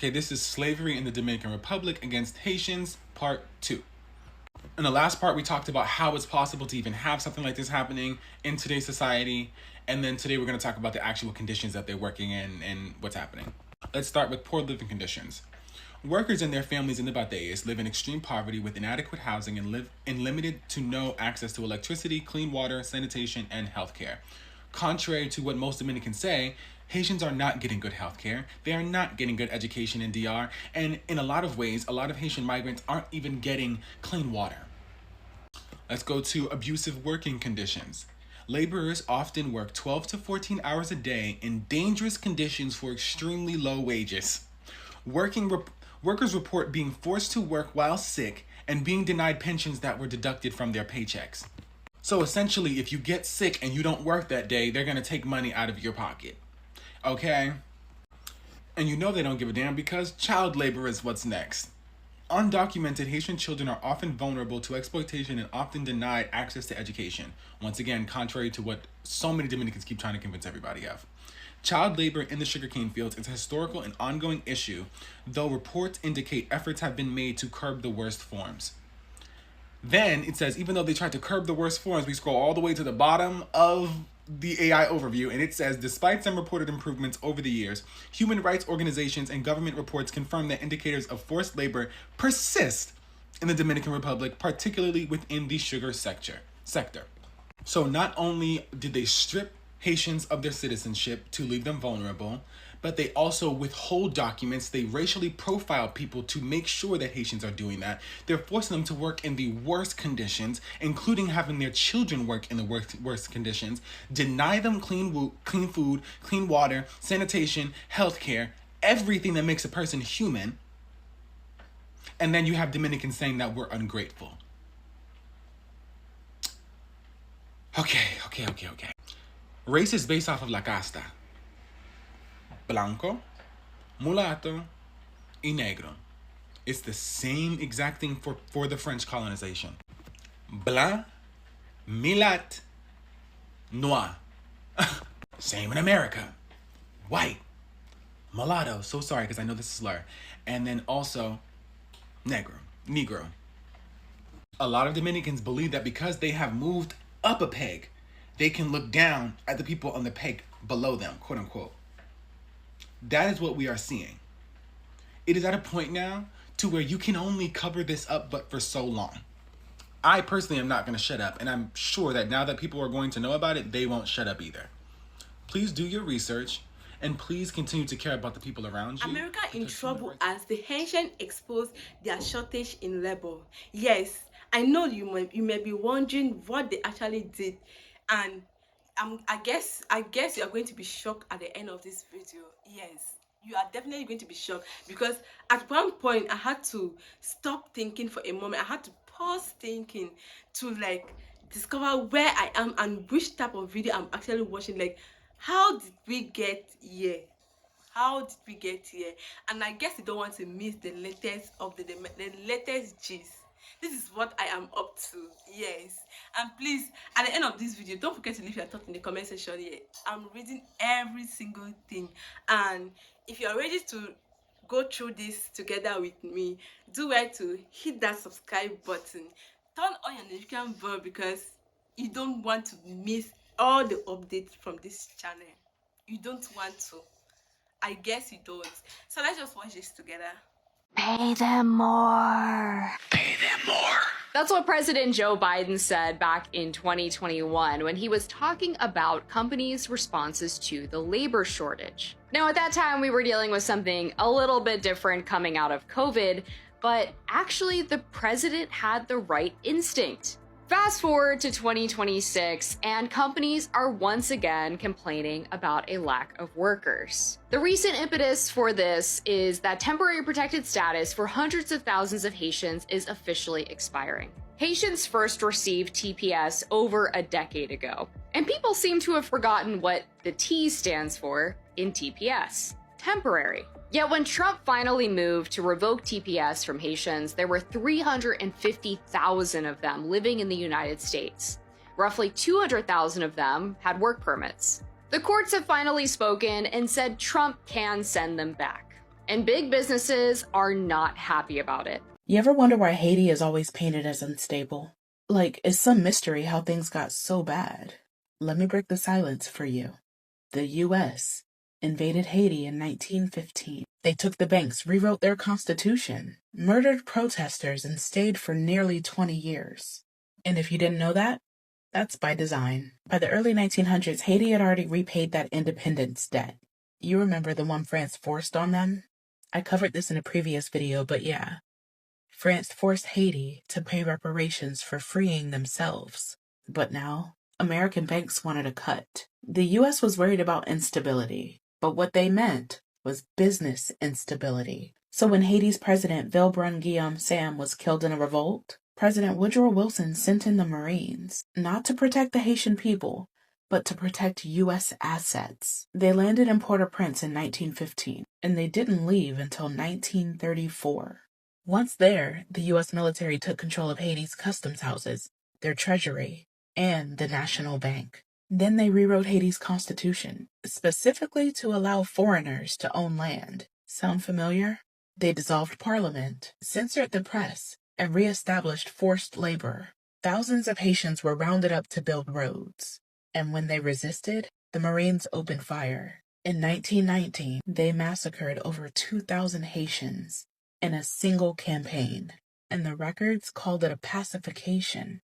Okay, this is Slavery in the Dominican Republic against Haitians, Part 2. In the last part, we talked about how it's possible to even have something like this happening in today's society. And then today we're going to talk about the actual conditions that they're working in and what's happening. Let's start with poor living conditions. Workers and their families in the Bahamas live in extreme poverty with inadequate housing and live in limited to no access to electricity, clean water, sanitation, and healthcare. Contrary to what most Dominicans say, Haitians are not getting good healthcare. They are not getting good education in DR. And in a lot of ways, a lot of Haitian migrants aren't even getting clean water. Let's go to abusive working conditions. Laborers often work 12 to 14 hours a day in dangerous conditions for extremely low wages. Workers report being forced to work while sick and being denied pensions that were deducted from their paychecks. So essentially, if you get sick and you don't work that day, they're going to take money out of your pocket. Okay? And you know they don't give a damn because child labor is what's next. Undocumented Haitian children are often vulnerable to exploitation and often denied access to education. Once again, contrary to what so many Dominicans keep trying to convince everybody of. Child labor in the sugarcane fields is a historical and ongoing issue, though reports indicate efforts have been made to curb the worst forms. Then it says, even though they tried to curb the worst forms, we scroll all the way to the bottom of the AI overview, and it says, despite some reported improvements over the years, human rights organizations and government reports confirm that indicators of forced labor persist in the Dominican Republic, particularly within the sugar sector. So not only did they strip Haitians of their citizenship to leave them vulnerable, but they also withhold documents. They racially profile people to make sure that Haitians are doing that. They're forcing them to work in the worst conditions, including having their children work in the worst conditions, deny them clean food, clean water, sanitation, healthcare, everything that makes a person human. And then you have Dominicans saying that we're ungrateful. Okay. Race is based off of la casta. Blanco, mulatto, y negro. It's the same exact thing for the French colonization. Blanc, mulat, noir. Same in America. White, mulatto. So sorry, because I know this is a slur. And then also negro. A lot of Dominicans believe that because they have moved up a peg, they can look down at the people on the peg below them, quote unquote. That is what we are seeing. It is at a point now to where you can only cover this up but for so long. I personally am not going to shut up, and I'm sure that now that people are going to know about it, they won't shut up either. Please do your research, and please continue to care about the people around you. America in trouble as the Haitians expose their shortage in labor. Yes, I know you may be wondering what they actually did, and I guess you are going to be shocked at the end of this video. Yes, you are definitely going to be shocked, because at one point I had to stop thinking for a moment. I had to pause thinking to discover where I am and which type of video I'm actually watching. How did we get here? And I guess you don't want to miss the latest of the latest gist. This is what I am up to. Yes, and please, at the end of this video, don't forget to leave your thoughts in the comment section here. I'm reading every single thing, and if you're ready to go through this together with me, do well to hit that subscribe button, turn on your notification bell, because you don't want to miss all the updates from this channel. You don't want to. I guess you don't. So let's just watch this together. Pay them more. That's what President Joe Biden said back in 2021 when he was talking about companies' responses to the labor shortage. Now, at that time, we were dealing with something a little bit different coming out of COVID, but actually the president had the right instinct. Fast forward to 2026, and companies are once again complaining about a lack of workers. The recent impetus for this is that temporary protected status for hundreds of thousands of Haitians is officially expiring. Haitians first received TPS over a decade ago, and people seem to have forgotten what the T stands for in TPS: temporary. Yet when Trump finally moved to revoke TPS from Haitians, there were 350,000 of them living in the United States. Roughly 200,000 of them had work permits. The courts have finally spoken and said Trump can send them back. And big businesses are not happy about it. You ever wonder why Haiti is always painted as unstable? Like, it's some mystery how things got so bad. Let me break the silence for you. The U.S. invaded Haiti in 1915. They took the banks, rewrote their constitution, murdered protesters, and stayed for nearly 20 years. And if you didn't know that, that's by design. By the early 1900s, Haiti had already repaid that independence debt. You remember the one France forced on them? I covered this in a previous video, but yeah. France forced Haiti to pay reparations for freeing themselves. But now, American banks wanted a cut. The U.S. was worried about instability, but what they meant was business instability. So when Haiti's president, Vilbrun Guillaume Sam, was killed in a revolt, President Woodrow Wilson sent in the Marines, not to protect the Haitian people, but to protect U.S. assets. They landed in Port-au-Prince in 1915, and they didn't leave until 1934. Once there, the U.S. military took control of Haiti's customs houses, their treasury, and the National Bank. Then they rewrote Haiti's constitution, specifically to allow foreigners to own land. Sound familiar? They dissolved parliament, censored the press, and re-established forced labor. Thousands of Haitians were rounded up to build roads. And when they resisted, the Marines opened fire. In 1919, they massacred over 2,000 Haitians in a single campaign, and the records called it a pacification.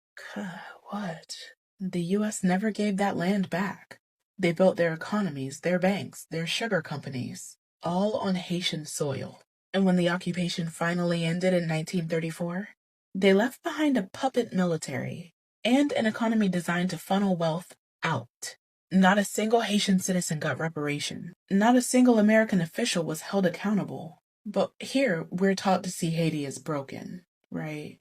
What? The U.S. never gave that land back. They built their economies, their banks, their sugar companies, all on Haitian soil. And when the occupation finally ended in 1934, they left behind a puppet military and an economy designed to funnel wealth out. Not a single Haitian citizen got reparation. Not a single American official was held accountable. But here, we're taught to see Haiti as broken, right?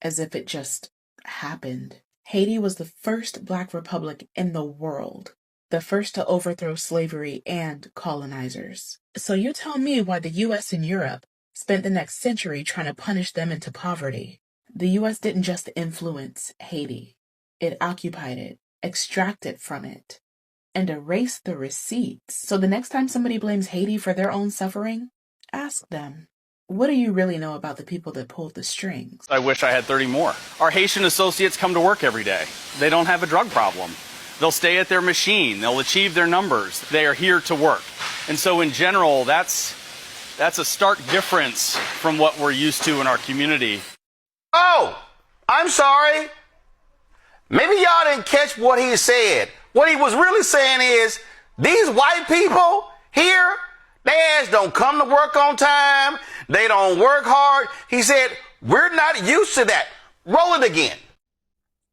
As if it just happened. Haiti was the first Black republic in the world. The first to overthrow slavery and colonizers. So you tell me why the U.S. and Europe spent the next century trying to punish them into poverty. The U.S. didn't just influence Haiti. It occupied it, extracted from it, and erased the receipts. So the next time somebody blames Haiti for their own suffering, ask them, what do you really know about the people that pulled the strings? I wish I had 30 more. Our Haitian associates come to work every day. They don't have a drug problem. They'll stay at their machine. They'll achieve their numbers. They are here to work. And so in general, that's a stark difference from what we're used to in our community. Oh, I'm sorry. Maybe y'all didn't catch what he said. What he was really saying is, these white people here, their ass don't come to work on time. They don't work hard. He said, we're not used to that. Roll it again.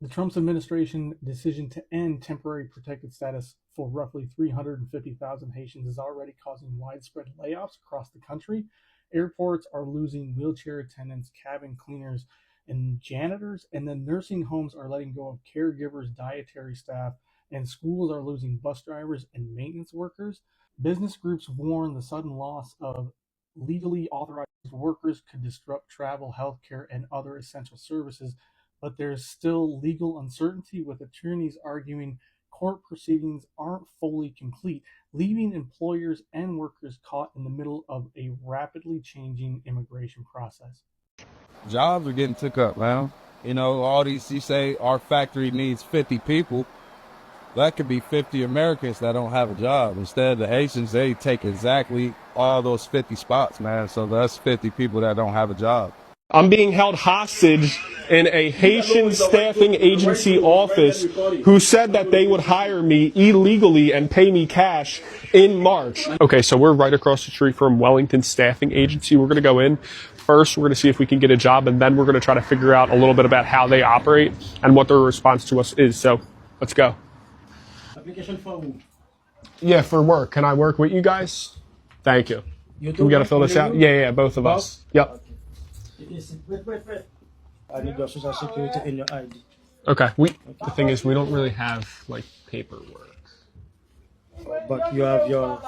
The Trump administration decision to end temporary protected status for roughly 350,000 Haitians is already causing widespread layoffs across the country. Airports are losing wheelchair attendants, cabin cleaners, and janitors, and then nursing homes are letting go of caregivers, dietary staff, and schools are losing bus drivers and maintenance workers. Business groups warn the sudden loss of legally authorized workers could disrupt travel, healthcare, and other essential services, but there's still legal uncertainty, with attorneys arguing court proceedings aren't fully complete, leaving employers and workers caught in the middle of a rapidly changing immigration process. Jobs are getting took up, man. You know, all these, you say our factory needs 50 people. That could be 50 Americans that don't have a job. Instead, the Haitians, they take exactly all those 50 spots, man. So that's 50 people that don't have a job. I'm being held hostage in a Haitian staffing agency office who said that they would hire me illegally and pay me cash in March. Okay, so we're right across the street from Wellington Staffing Agency. We're going to go in. First, we're going to see if we can get a job, and then we're going to try to figure out a little bit about how they operate and what their response to us is. So let's go. Application for who? Yeah, for work. Can I work with you guys? Thank you. We got to fill this out? Yeah, both of us. Yep. Wait. I need your social security and your ID. Okay. The thing is, we don't really have, like, paperwork. But you have your...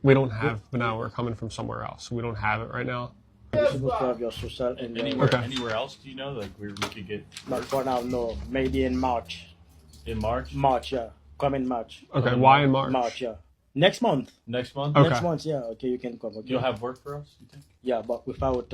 We don't have, but now we're coming from somewhere else. We don't have it right now. You're supposed to have your social and your... Anywhere else, do you know? Like, we could get... Not for now, no. Maybe in March. In March? March, yeah. Come in March. Okay, why in March? March, yeah. Next month. Next month? Okay. Next month, yeah. Okay, you can come. Okay. You'll have work for us, you think? Yeah, but without,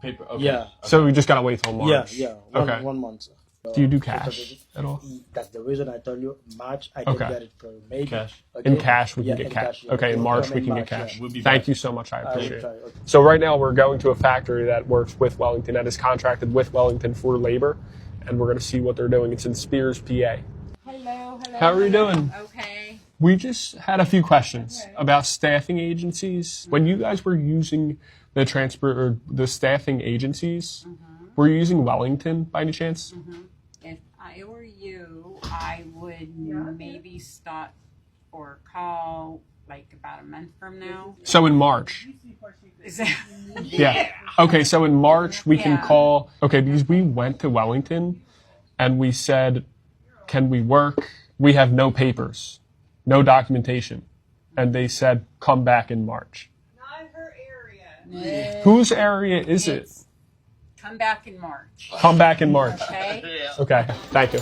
Paper, okay. Yeah. So we just gotta wait till March. Yeah. Okay. 1 month. Do you do cash at all? That's the reason I tell you March I can Okay. get it for maybe. Cash. Okay? In cash, we can Yeah, get in cash. yeah. Okay, in March we can March, get cash. yeah. We'll be Thank back. you so much. I I will appreciate try. it. Okay. So right now we're going to a factory that works with Wellington, that is contracted with Wellington for labor, and we're going to see what they're doing. It's in Spears, PA. Hello. How are you doing? Okay. We just had a few questions about staffing agencies. When you guys were using the the staffing agencies, were you using Wellington by any chance? If I were you, I would maybe stop or call like about a month from now. So in March. Is that? Yeah. Okay, so in March we can Yeah. call, because we went to Wellington and we said, can we work? We have no papers, no documentation. And they said, come back in March. Not her area. Whose area is it? Come back in March. Come back in March. Okay. Okay, thank you.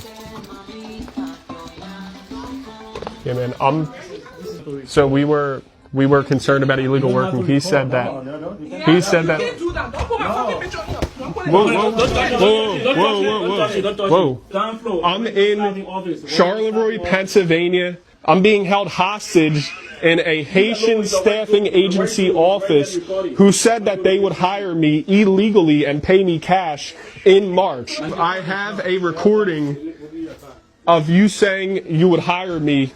Yeah, man. So we were concerned about illegal work, and he said that. Whoa. I'm in Charleroi, Pennsylvania. I'm being held hostage in a Haitian staffing agency office who said that they would hire me illegally and pay me cash in March. I have a recording of you saying you would hire me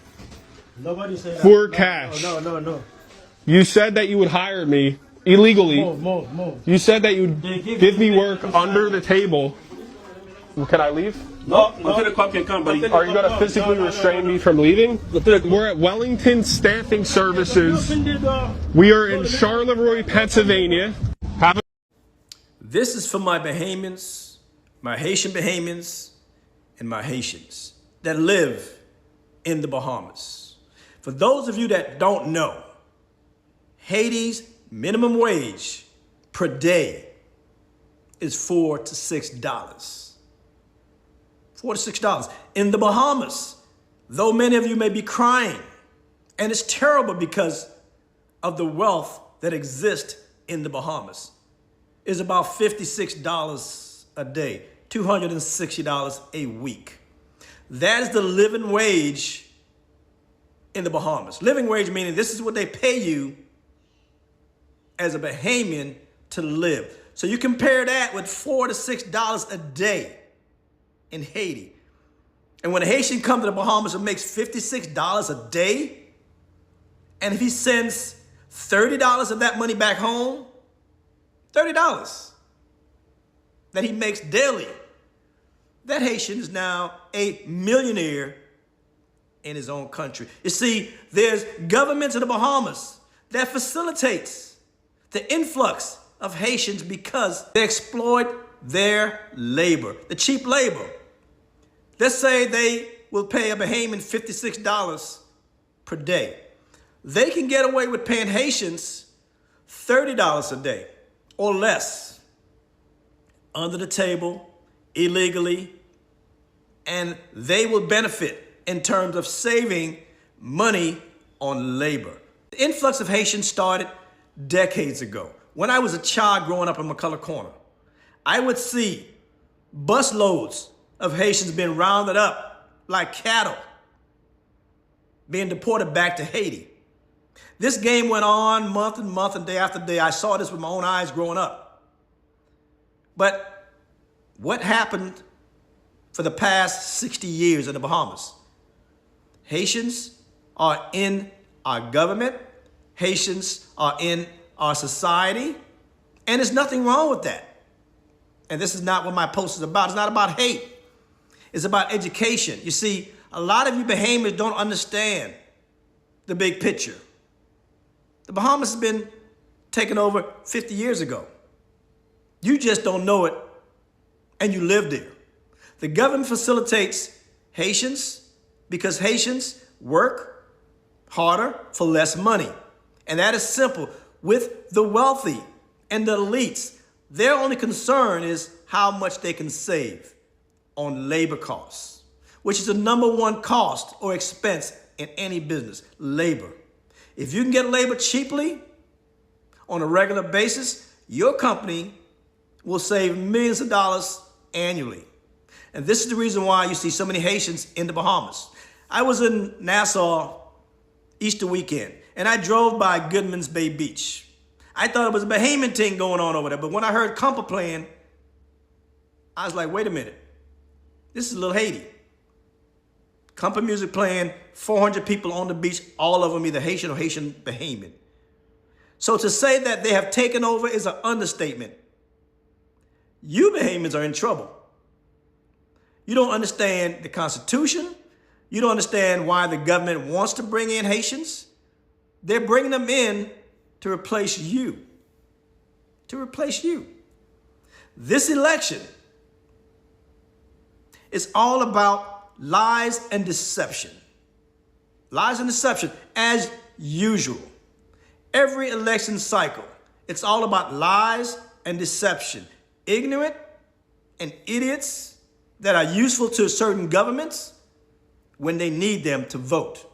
for cash. No. You said that you would hire me illegally. Move. You said that you would give me work under the table. Can I leave? No, until the cop can come, buddy. Are you going to physically restrain me from leaving? We're at Wellington Staffing Services. We are in Charleroi, Pennsylvania. This is for my Bahamians, my Haitian Bahamians, and my Haitians that live in the Bahamas. For those of you that don't know, Haiti's minimum wage per day is $4 to $6. $4 to $6. In the Bahamas, though many of you may be crying, and it's terrible because of the wealth that exists in the Bahamas, is about $56 a day, $260 a week. That is the living wage in the Bahamas. Living wage meaning this is what they pay you as a Bahamian to live. So you compare that with $4 to $6 a day in Haiti. And when a Haitian comes to the Bahamas and makes $56 a day, and if he sends $30 of that money back home, $30 that he makes daily, that Haitian is now a millionaire in his own country. You see, there's governments in the Bahamas that facilitates the influx of Haitians because they exploit their labor, the cheap labor. Let's say they will pay a Bahamian $56 per day. They can get away with paying Haitians $30 a day or less under the table, illegally, and they will benefit in terms of saving money on labor. The influx of Haitians started decades ago. When I was a child growing up in McCullough Corner, I would see busloads of Haitians being rounded up like cattle, being deported back to Haiti. This game went on month and day after day. I saw this with my own eyes growing up. But what happened for the past 60 years in the Bahamas? Haitians are in our government. Haitians are in our society. And there's nothing wrong with that. And this is not what my post is about. It's not about hate. It's about education. You see, a lot of you Bahamians don't understand the big picture. The Bahamas has been taken over 50 years ago. You just don't know it, and you live there. The government facilitates Haitians because Haitians work harder for less money. And that is simple. With the wealthy and the elites, their only concern is how much they can save on labor costs, which is the #1 cost or expense in any business, labor. If you can get labor cheaply on a regular basis, your company will save millions of dollars annually. And this is the reason why you see so many Haitians in the Bahamas. I was in Nassau Easter weekend, and I drove by Goodman's Bay Beach. I thought it was a Bahamian thing going on over there, but when I heard compa playing, I was like, wait a minute. This is Little Haiti. Compa music playing, 400 people on the beach, all of them either Haitian or Haitian Bahamian. So to say that they have taken over is an understatement. You Bahamians are in trouble. You don't understand the Constitution. You don't understand why the government wants to bring in Haitians. They're bringing them in to replace you. To replace you. This election is all about lies and deception. Lies and deception, as usual. Every election cycle, it's all about lies and deception. Ignorant and idiots that are useful to certain governments when they need them to vote.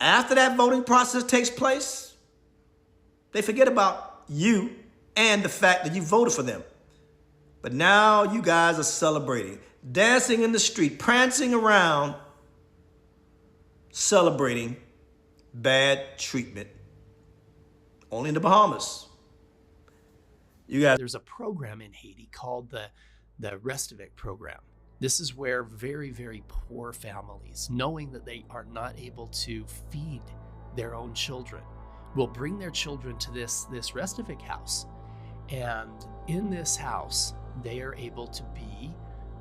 After that voting process takes place, they forget about you and the fact that you voted for them. But now you guys are celebrating, dancing in the street, prancing around, celebrating bad treatment. Only in the Bahamas. You guys. There's a program in Haiti called the Restavek program. This is where very, very poor families, knowing that they are not able to feed their own children, will bring their children to this Restavek house. And in this house, they are able to be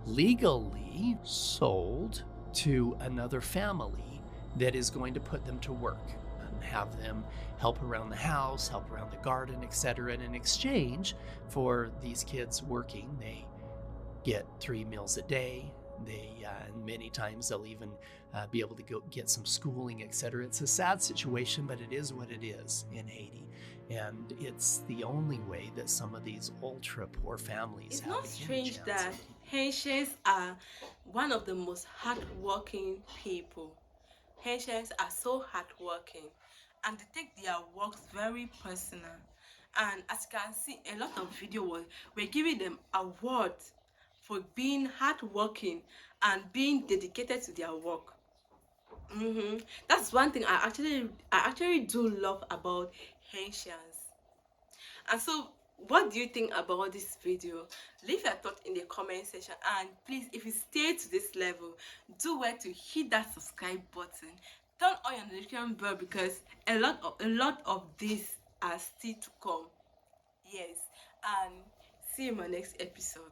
legally sold to another family that is going to put them to work and have them help around the house, help around the garden, etc. And in exchange for these kids working, they get 3 meals a day. And many times they'll even be able to go get some schooling, etc. It's a sad situation, but it is what it is in Haiti. And it's the only way that some of these ultra poor families It's have not a strange chance. that Haitians are one of the most hardworking people. Haitians are so hardworking and they take their works very personal. And as you can see, a lot of videos were giving them awards for being hardworking and being dedicated to their work. That's one thing I actually do love about Haitians. And so, what do you think about this video? Leave your thought in the comment section, and please, if you stay to this level, do well to hit that subscribe button, turn on your notification bell, because a lot of this are still to come. Yes, and see you in my next episode.